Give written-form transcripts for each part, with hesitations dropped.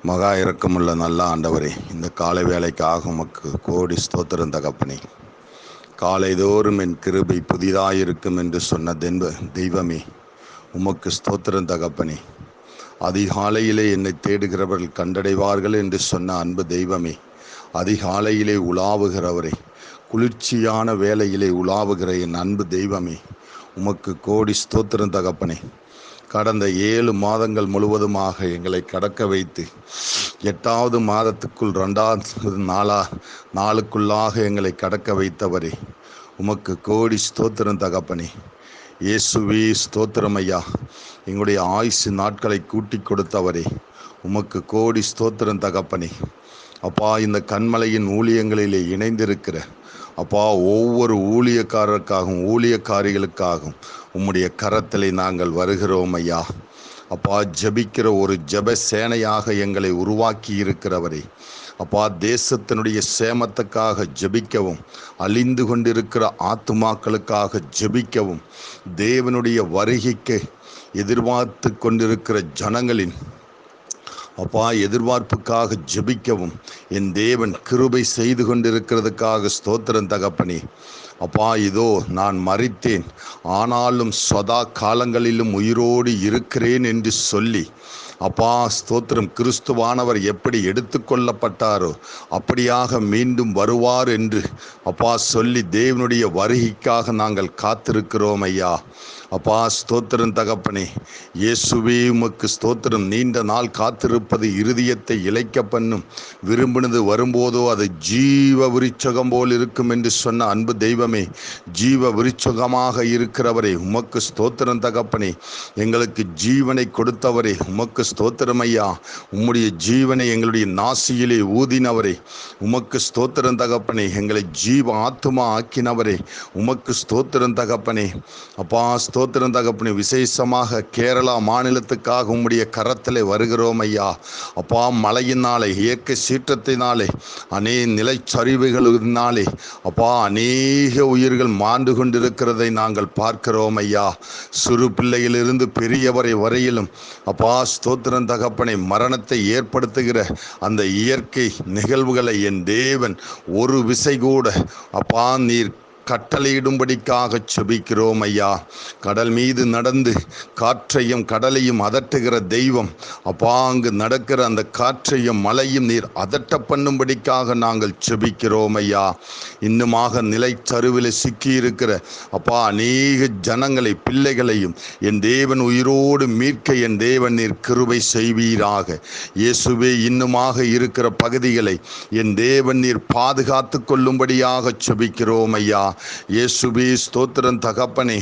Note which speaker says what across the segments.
Speaker 1: மகா இரக்கமுள்ள நல்ல ஆண்டவரே, இந்த காலை வேளைக்காக உமக்கு கோடி ஸ்தோத்திரம் தகப்பனே. காலைதோறும் என் கிருபை புதிதாயிருக்கும் என்று சொன்ன தெய்வமே, உமக்கு ஸ்தோத்திரம் தகப்பனே. அதிகாலையிலே என்னை தேடுகிறவர்கள் கண்டடைவார்கள் என்று சொன்ன அன்பு தெய்வமே, அதிகாலையிலே உலாவுகிறவரே, குளிர்ச்சியான வேளையிலே உலாவுகிற என் அன்பு தெய்வமே, உமக்கு கோடி ஸ்தோத்திரம் தகப்பனே. கடந்த 7 மாதங்கள் முழுவதுமாக எங்களை கடக்க வைத்து 8வது மாதத்துக்குள் 2வது நாளுக்குள்ளாக எங்களை கடக்க வைத்தவரே, உமக்கு கோடி ஸ்தோத்திரம் தகப்பனே. இயேசுவே ஸ்தோத்திரம் ஐயா. எங்களுடைய ஆயுசு நாட்களை கூட்டி கொடுத்தவரே, உமக்கு கோடி ஸ்தோத்திரம் தகப்பனே. அப்பா, இந்த கண்மலையின் ஊழியங்களிலே இணைந்திருக்கிற அப்பா, ஒவ்வொரு ஊழியக்காரருக்காகவும் ஊழியக்காரிகளுக்காகவும் உம்முடைய கரத்திலே நாங்கள் வருகிறோம் ஐயா. அப்பா, ஜெபிக்கிற ஒரு ஜெப சேனையாக எங்களை உருவாக்கி இருக்கிறவரே, அப்பா, தேசத்தினுடைய சேமத்துக்காக ஜெபிக்கவும், அழிந்து கொண்டிருக்கிற ஆத்துமாக்களுக்காக ஜெபிக்கவும், தேவனுடைய வருகைக்கு எதிர்பார்த்து கொண்டிருக்கிற ஜனங்களின் அப்பா எதிர்பார்ப்புக்காக ஜெபிக்கவும் என் தேவன் கிருபை செய்து கொண்டிருக்கிறதுக்காக ஸ்தோத்திரம் தகப்பனே. அப்பா, இதோ நான் மரித்தேன், ஆனாலும் சதா காலங்களிலும் உயிரோடு இருக்கிறேன் என்று சொல்லி, அப்பா ஸ்தோத்திரம், கிறிஸ்துவானவர் எப்படி எடுத்துக்கொள்ளப்பட்டாரோ அப்படியாக மீண்டும் வருவார் என்று அப்பா சொல்லி தேவனுடைய வருகைக்காக நாங்கள் காத்திருக்கிறோம் ஐயா. அப்பா ஸ்தோத்திரம் தகப்பனே. இயேசுவே உமக்கு ஸ்தோத்திரம். நீண்ட நாள் காத்திருப்பது இருதயத்தை இளைக்க பண்ணும், விரும்பினது வரும்போதோ அது ஜீவ விருட்சகம் போல் இருக்கும் என்று சொன்ன அன்பு தெய்வமே, ஜீவ விருட்சகமாக இருக்கிறவரே, உமக்கு ஸ்தோத்திரம் தகப்பனே. எங்களுக்கு ஜீவனை கொடுத்தவரே, உமக்கு ஸ்தோத்திரம் ஐயா. உம்முடைய ஜீவனை எங்களுடைய நாசியிலே ஊதினவரே, உமக்கு ஸ்தோத்திரம் தகப்பனே. எங்களை ஜீவ ஆத்துமா ஆக்கினவரே, உமக்கு ஸ்தோத்திரம் தகப்பனே. அப்பா ஸ்தோத்திரம் தகப்பனே. விசேஷமாக கேரளா மாநிலத்துக்காக உம்முடைய கரத்திலே வருகிறோம் ஐயா. அப்பா, மழையினாலே, இயற்கை சீற்றத்தினாலே, நிலச்சரிவுகளினாலே அப்பா அநேக உயிர்கள் மாண்டு கொண்டிருக்கிறதை நாங்கள் பார்க்கிறோம் ஐயா. சிறு பிள்ளையிலிருந்து பெரியவரை வரையிலும் அப்பா ஸ்தோத்திரம் தகப்பனே, மரணத்தை ஏற்படுத்துகிற அந்த இயற்கை நிகழ்வுகளை என் தேவன் ஒரு விசை கூட அப்பா நீர் கட்டளையிடும்படிக்காக செபிக்கிறோம் ஐயா. கடல் மீது நடந்து காற்றையும் கடலையும் அதட்டுகிற தெய்வம், அப்பா அங்கு நடக்கிற அந்த காற்றையும் மலையும் நீர் அதட்ட பண்ணும்படிக்காக நாங்கள் செபிக்கிறோம் ஐயா. இன்னுமாக நிலைச்சருவில் சிக்கியிருக்கிற அப்பா அநேக ஜனங்களை, பிள்ளைகளையும் என் தேவன் உயிரோடு மீட்க என் தேவன் நீர் கிருபை செய்வீராக. இயேசுவே, இன்னுமாக இருக்கிற பகுதிகளை என் தேவன் நீர் பாதுகாத்து கொள்ளும்படியாக செபிக்கிறோம் ஐயா. இயேசுவே ஸ்தோத்திரம் தகப்பனே.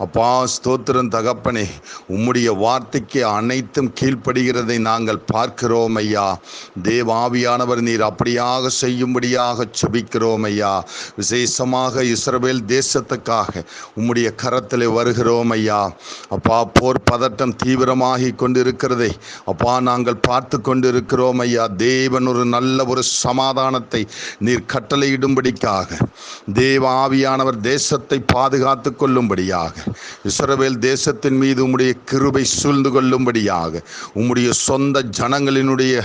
Speaker 1: அப்பா ஸ்தோத்திரம் தகப்பனே. உம்முடைய வார்த்தைக்கு அனைத்தும் கீழ்ப்படுகிறதை நாங்கள் பார்க்கிறோம் ஐயா. தேவாவியானவர் நீர் அப்படியாக செய்யும்படியாக செபிக்கிறோம் ஐயா. விசேஷமாக இஸ்ரவேல் தேசத்துக்காக உம்முடைய கரத்திலே வருகிறோம் ஐயா. அப்பா, போர் பதட்டம் தீவிரமாகி கொண்டிருக்கிறதை அப்பா நாங்கள் பார்த்து கொண்டிருக்கிறோம் ஐயா. தேவன் ஒரு நல்ல ஒரு சமாதானத்தை நீர் கட்டளையிடும்படிக்காக, தேவாவியானவர் தேசத்தை பாதுகாத்து கொள்ளும்படியாக, இஸ்ரவேல் தேசத்தின் மீது உம்முடைய கிருபை சூழ்ந்து கொள்ளும்படியாக, உம்முடைய சொந்த ஜனங்களினுடைய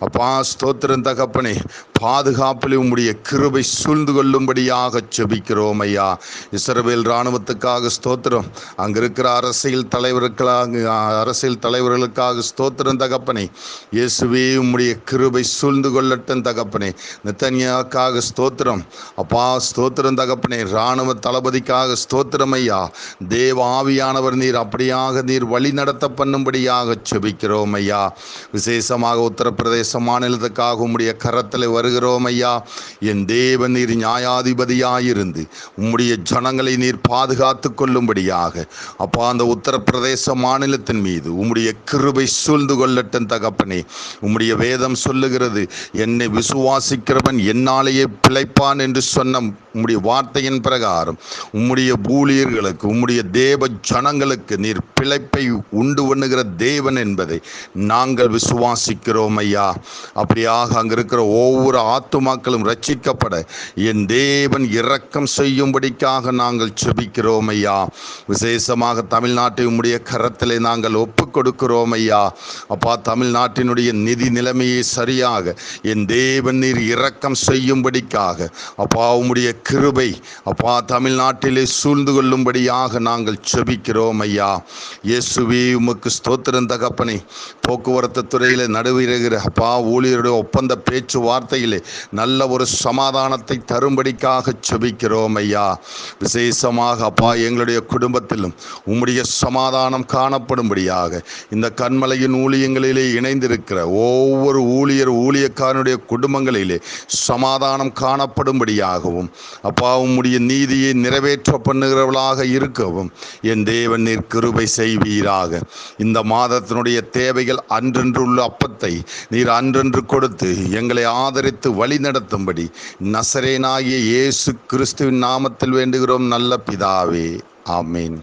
Speaker 1: அப்பா ஸ்தோத்திரம் தகப்பனே பாதுகாப்பில் உம்முடைய கிருபை சூழ்ந்து கொள்ளும்படியாக செபிக்கிறோம் ஐயா. இஸ்ரவேல் இராணுவத்துக்காக ஸ்தோத்திரம். அங்கு இருக்கிற அரசியல் தலைவர்களுக்காக ஸ்தோத்திரம் தகப்பனே. இயேசுவே, உம்முடைய கிருபை சூழ்ந்து கொள்ளட்டும் தகப்பனே. நெத்தன்யாவுக்காக ஸ்தோத்திரம். அப்பா ஸ்தோத்திரம் தகப்பனே. இராணுவ தளபதிக்காக ஸ்தோத்திரம் ஐயா. தேவ ஆவியானவர் நீர் அப்படியாக நீர் வழி நடத்த பண்ணும்படியாக செபிக்கிறோம் ஐயா. விசேஷமாக உத்தரப்பிரதேச மாநிலத்துக்காக உம்முடைய கரத்தில் வருகிறோம் ஐயா. என் தேவன் நீர் நியாயாதிபதியாயிருந்து உம்முடைய ஜனங்களை நீர் பாதுகாத்து கொள்ளும்படியாக அப்பா அந்த உத்தரப்பிரதேச மாநிலத்தின் மீது உம்முடைய கிருபை சூழ்ந்து கொள்ளட்டும் தகப்பனே. உம்முடைய வேதம் சொல்லுகிறது, என்னை விசுவாசிக்கிறவன் என்னாலேயே பிழைப்பான் என்று சொன்ன உம்முடைய வார்த்தையின் பிரகாரம் உம்முடைய ஊழியர்களுக்கு உம்முடைய தேவ ஜனங்களுக்கு நீர் பிழைப்பை உண்டு பண்ணுகிற தேவன் என்பதை நாங்கள் விசுவாசிக்கிறோம் ஐயா. அப்படியாக அங்கே இருக்கிற ஒவ்வொரு ஆத்துமாக்களும் ரட்சிக்கப்பட என் தேவன் இரக்கம் செய்யும்படிக்காக நாங்கள் செபிக்கிறோம் ஐயா. விசேஷமாக தமிழ்நாட்டை உம்முடைய கரத்திலே நாங்கள் ஒப்பு கொடுக்கிறோம் ஐயா. அப்பா, தமிழ்நாட்டினுடைய நிதி நிலைமையை சரியாக என் தேவன் நீர் இரக்கம் செய்யும்படிக்காக அப்பா உம்முடைய கிருபை அப்பா தமிழ்நாட்டிலே சூழ்ந்து கொள்ளும்படியாக நாங்கள் செபிக்கிறோம் ஐயா. இயேசுவே உமக்கு ஸ்தோத்திரம் தகப்பனே. போக்குவரத்து துறையிலே நடுவிடுகிற அப்பா ஊழியருடைய ஒப்பந்த பேச்சுவார்த்தையிலே நல்ல ஒரு சமாதானத்தை தரும்படிக்காக செபிக்கிறோம் ஐயா. விசேஷமாக அப்பா எங்களுடைய குடும்பத்திலும் உம்முடைய சமாதானம் காணப்படும்படியாக இந்த கன்மலையின் ஊழியங்களிலே இணைந்திருக்கிற ஒவ்வொரு ஊழியக்காரனுடைய குடும்பங்களிலே சமாதானம் காணப்படும்படியாகவும் அப்பா உம்முடைய நீதியை நிறைவேற்ற பண்ணுகிறவர்களாக இருக்கவும் என் தேவன் நீர் கிருபை செய்வீராக. இந்த மாதத்தினுடைய தேவைகள் அன்றென்றுள்ள அப்பத்தை நீர் அன்றென்று கொடுத்து எங்களை ஆதரித்து வழி நடத்தும்படி நசரேனாகிய இயேசு கிறிஸ்துவின் நாமத்தில் வேண்டுகிறோம் நல்ல பிதாவே. ஆமீன்.